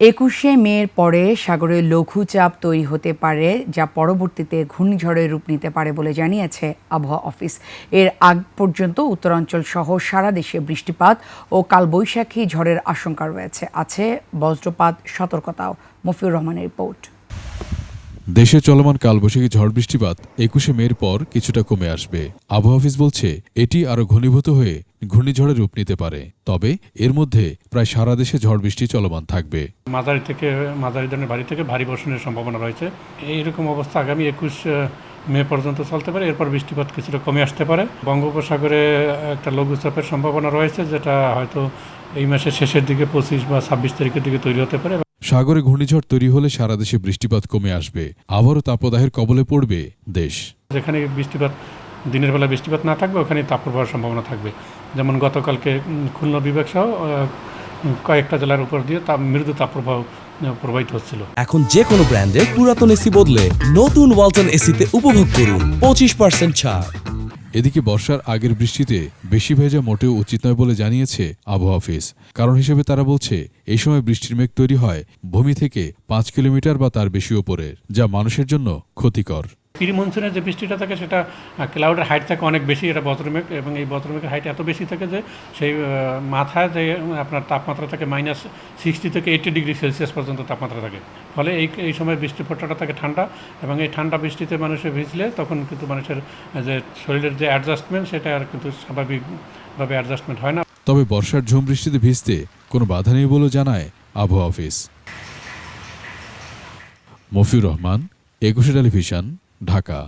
২১শে মের পরে সাগরে লঘুচাপ তৈরি হতে পারে, যা পরবর্তীতে ঘূর্ণিঝড়ের রূপ নিতে পারে বলে জানিয়েছে আবহাওয়া অফিস। এর আগ পর্যন্ত উত্তরাঞ্চল সহ সারা দেশে বৃষ্টিপাত ও কালবৈশাখী ঝড়ের আশঙ্কা রয়েছে। আছে বজ্রপাত সতর্কতাও। মফিউর রহমানের রিপোর্ট। দেশে চলমান কালবৈশাখী ঝড় বৃষ্টিপাত ২১শে মের পর কিছুটা কমে আসবে। আবহাওয়া অফিস বলছে এটি আরও ঘনীভূত হয়ে ঘূর্ণিঝড়ের রূপ নিতে পারে। তবে এর মধ্যে প্রায় সারা দেশে ঝড় বৃষ্টি চলমান থাকবে। মাঝারি থেকে মাঝারি ধরনের ভারী থেকে ভারী বর্ষণের সম্ভাবনা রয়েছে। এইরকম অবস্থা আগামী ২১ মে পর্যন্ত চলতে পারে। এরপর বৃষ্টিপাত কিছুটা কমে আসতে পারে। বঙ্গোপসাগরে একটা লঘুচাপের সম্ভাবনা রয়েছে, যেটা হয়তো এই মাসের শেষের দিকে ২৫ বা ২৬ তারিখের দিকে তৈরি হতে পারে। সাগরে ঘূর্ণিঝড় তৈরি হলে সারা দেশে বৃষ্টিপাত কমে আসবে। আবারও তাপদাহের কবলে পড়বে দেশ। যেখানে বৃষ্টিপাত দিনের বেলা বৃষ্টিপাত না থাকবে, ওখানে তাপপ্রবাহের সম্ভাবনা থাকবে। যেমন গতকালকে খুলনা বিভাগ সহ কয়েকটা জেলার উপর দিয়ে মৃদু তাপপ্রবাহ প্রবাহিত হচ্ছিল। এখন যে কোনো ব্র্যান্ডের পুরাতন এসি বদলে নতুন ওয়ালটন এসিতে উপভোগ করুন 25% ছাড়। এদিকে বর্ষার আগের বৃষ্টিতে বেশি ভেজা মোটেও উচিত নয় বলে জানিয়েছে আবহাওয়া অফিস। কারণ হিসেবে তারা বলছে এই সময় বৃষ্টির মেঘ তৈরি হয় ভূমি থেকে ৫ কিলোমিটার বা তার বেশি ওপরের, যা মানুষের জন্য ক্ষতিকর। প্রি মনসুনের যে বৃষ্টিটা থাকে সেটা ক্লাউডের হাইট থাকে অনেক বেশি, এটা বজ্রমেঘ, এবং এই বজ্রমেঘের হাইট এত বেশি থাকে যে সেই মাথায় যে আপনার তাপমাত্রা থাকে -60 থেকে 80 ডিগ্রি সেলসিয়াস পর্যন্ত তাপমাত্রা থাকে। ফলে এই সময় বৃষ্টি ফোঁটাটা থাকে ঠান্ডা, এবং এই ঠান্ডা বৃষ্টিতে মানুষের ভিজলে তখন কিন্তু মানুষের যে শরীরের যে অ্যাডজাস্টমেন্ট, সেটা আর কিন্তু স্বাভাবিকভাবে অ্যাডজাস্টমেন্ট হয় না। তবে বর্ষার ঝুম বৃষ্টিতে ভিজতে কোনো বাধা নেই বলে জানায় আবহাওয়া অফিস। মফিউর রহমান, ২১ টেলিভিশন, ঢাকা।